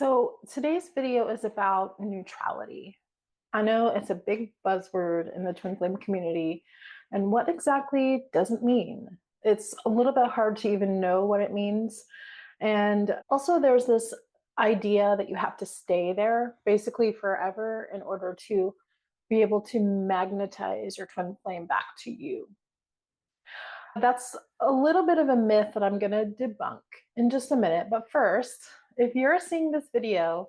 So today's video is about neutrality. I know it's a big buzzword in the twin flame community, and what exactly does it mean? It's a little bit hard to even know what it means. And also there's this idea that you have to stay there basically forever in order to be able to magnetize your twin flame back to you. That's a little bit of a myth that I'm going to debunk in just a minute. But first, if you're seeing this video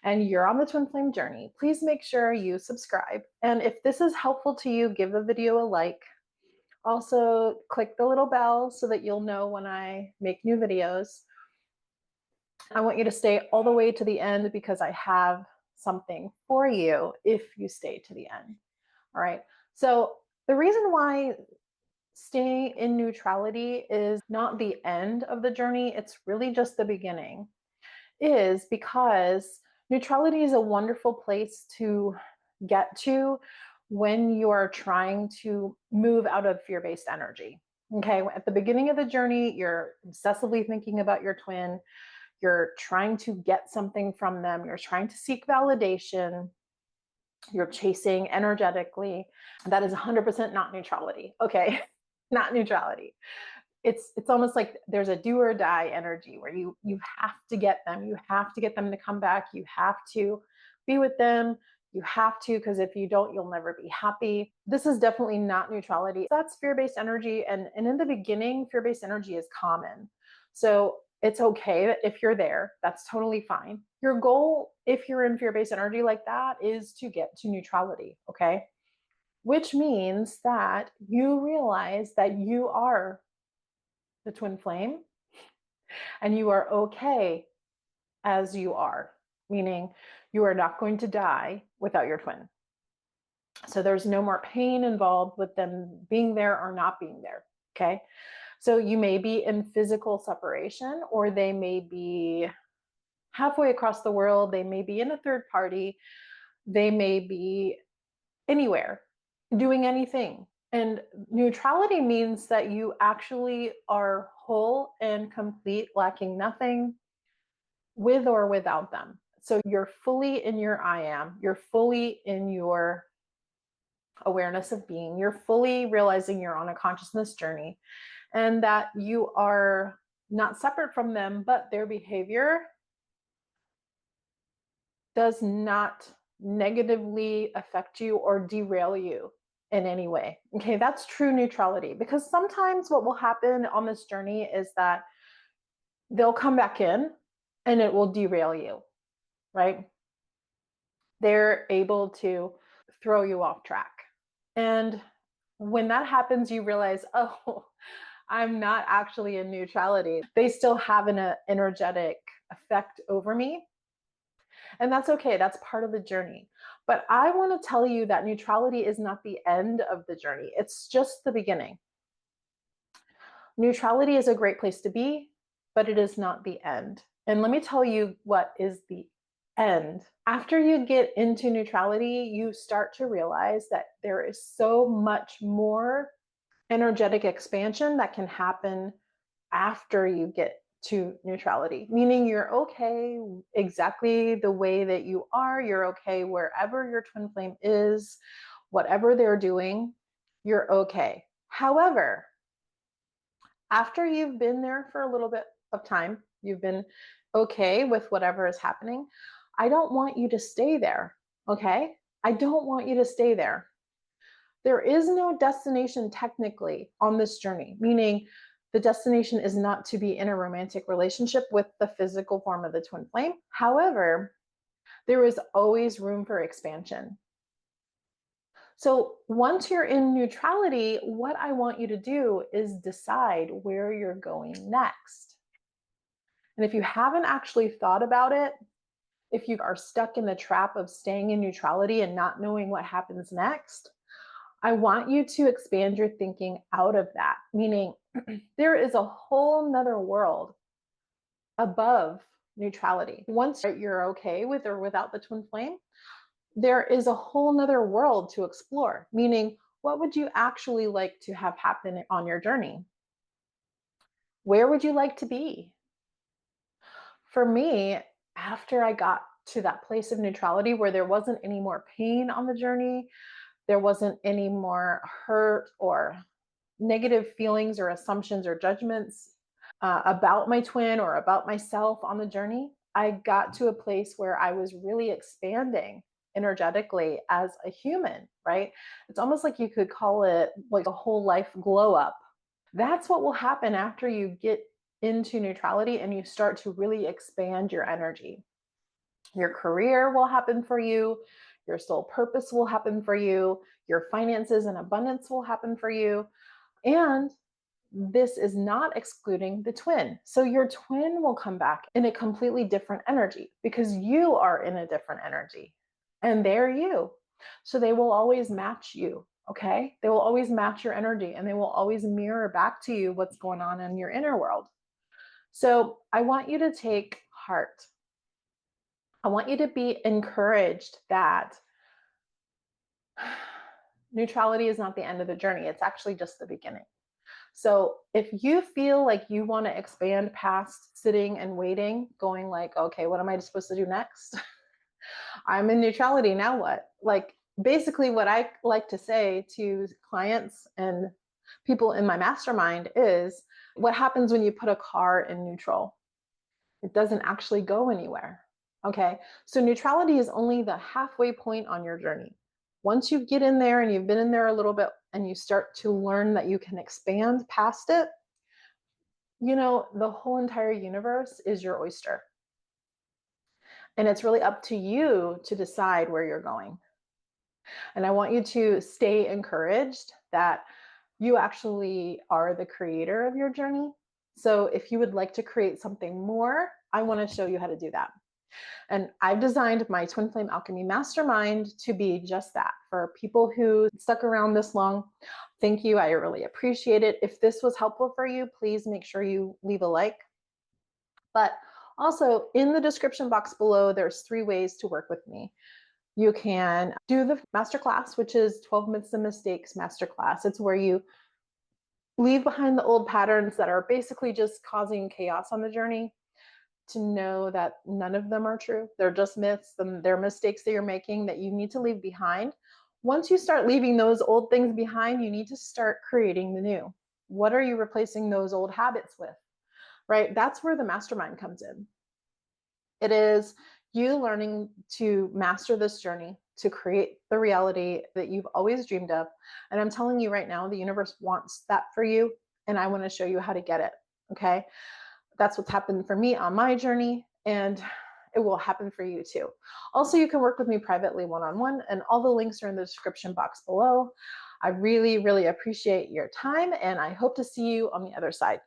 and you're on the twin flame journey, please make sure you subscribe. And if this is helpful to you, give the video a like. Also, click the little bell so that you'll know when I make new videos. I want you to stay all the way to the end because I have something for you if you stay to the end. All right. So the reason why staying in neutrality is not the end of the journey, it's really just the beginning, is because neutrality is a wonderful place to get to when you are trying to move out of fear-based energy. Okay, at the beginning of the journey, you're obsessively thinking about your twin, you're trying to get something from them, you're trying to seek validation, you're chasing energetically. That is 100% not neutrality. Okay, not neutrality. It's almost like there's a do or die energy where you have to get them. You have to get them to come back. You have to be with them. You have to, because if you don't, you'll never be happy. This is definitely not neutrality. That's fear-based energy. And in the beginning, fear-based energy is common. So it's okay if you're there. That's totally fine. Your goal, if you're in fear-based energy like that, is to get to neutrality, okay? Which means that you realize that you are the twin flame and you are okay as you are, meaning you are not going to die without your twin. So there's no more pain involved with them being there or not being there, okay? So you may be in physical separation, or they may be halfway across the world, they may be in a third party, they may be anywhere, doing anything. And neutrality means that you actually are whole and complete, lacking nothing, with or without them. So you're fully in your I am, you're fully in your awareness of being, you're fully realizing you're on a consciousness journey and that you are not separate from them, but their behavior does not negatively affect you or derail you in any way. Okay, that's true neutrality, because sometimes what will happen on this journey is that they'll come back in and it will derail you, right? They're able to throw you off track. And when that happens, you realize, oh, I'm not actually in neutrality. They still have an energetic effect over me. And that's okay. That's part of the journey. But I want to tell you that neutrality is not the end of the journey. It's just the beginning. Neutrality is a great place to be, but it is not the end. And let me tell you what is the end. After you get into neutrality, you start to realize that there is so much more energetic expansion that can happen after you get to neutrality, meaning you're okay exactly the way that you are. You're okay wherever your twin flame is, whatever they're doing, you're okay. However, after you've been there for a little bit of time, you've been okay with whatever is happening, I don't want you to stay there, okay? I don't want you to stay there. There is no destination technically on this journey, meaning the destination is not to be in a romantic relationship with the physical form of the twin flame. However, there is always room for expansion. So once you're in neutrality, what I want you to do is decide where you're going next. And if you haven't actually thought about it, if you are stuck in the trap of staying in neutrality and not knowing what happens next, I want you to expand your thinking out of that, meaning there is a whole nother world above neutrality. Once you're okay with or without the twin flame, there is a whole nother world to explore, meaning what would you actually like to have happen on your journey? Where would you like to be? For me, after I got to that place of neutrality where there wasn't any more pain on the journey, there wasn't any more hurt or negative feelings or assumptions or judgments about my twin or about myself on the journey, I got to a place where I was really expanding energetically as a human, right? It's almost like you could call it like a whole life glow up. That's what will happen after you get into neutrality and you start to really expand your energy. Your career will happen for you, your soul purpose will happen for you, your finances and abundance will happen for you. And this is not excluding the twin. So your twin will come back in a completely different energy because you are in a different energy and they're you. So they will always match you. Okay. They will always match your energy and they will always mirror back to you what's going on in your inner world. So I want you to take heart. I want you to be encouraged that neutrality is not the end of the journey. It's actually just the beginning. So if you feel like you want to expand past sitting and waiting, going like, okay, what am I supposed to do next? I'm in neutrality. Now what? Like basically what I like to say to clients and people in my mastermind is what happens when you put a car in neutral? It doesn't actually go anywhere. Okay. So neutrality is only the halfway point on your journey. Once you get in there and you've been in there a little bit and you start to learn that you can expand past it, you know, the whole entire universe is your oyster. And it's really up to you to decide where you're going. And I want you to stay encouraged that you actually are the creator of your journey. So if you would like to create something more, I want to show you how to do that. And I've designed my Twin Flame Alchemy Mastermind to be just that for people who stuck around this long. Thank you. I really appreciate it. If this was helpful for you, please make sure you leave a like. But also in the description box below, there's 3 ways to work with me. You can do the masterclass, which is 12 Myths and Mistakes Masterclass. It's where you leave behind the old patterns that are basically just causing chaos on the journey, to know that none of them are true. They're just myths. They're mistakes that you're making that you need to leave behind. Once you start leaving those old things behind, you need to start creating the new. What are you replacing those old habits with? Right? That's where the mastermind comes in. It is you learning to master this journey to create the reality that you've always dreamed of. And I'm telling you right now, the universe wants that for you. And I want to show you how to get it. Okay. That's what's happened for me on my journey, and it will happen for you too. Also, you can work with me privately one-on-one, and all the links are in the description box below. I really, really appreciate your time, and I hope to see you on the other side.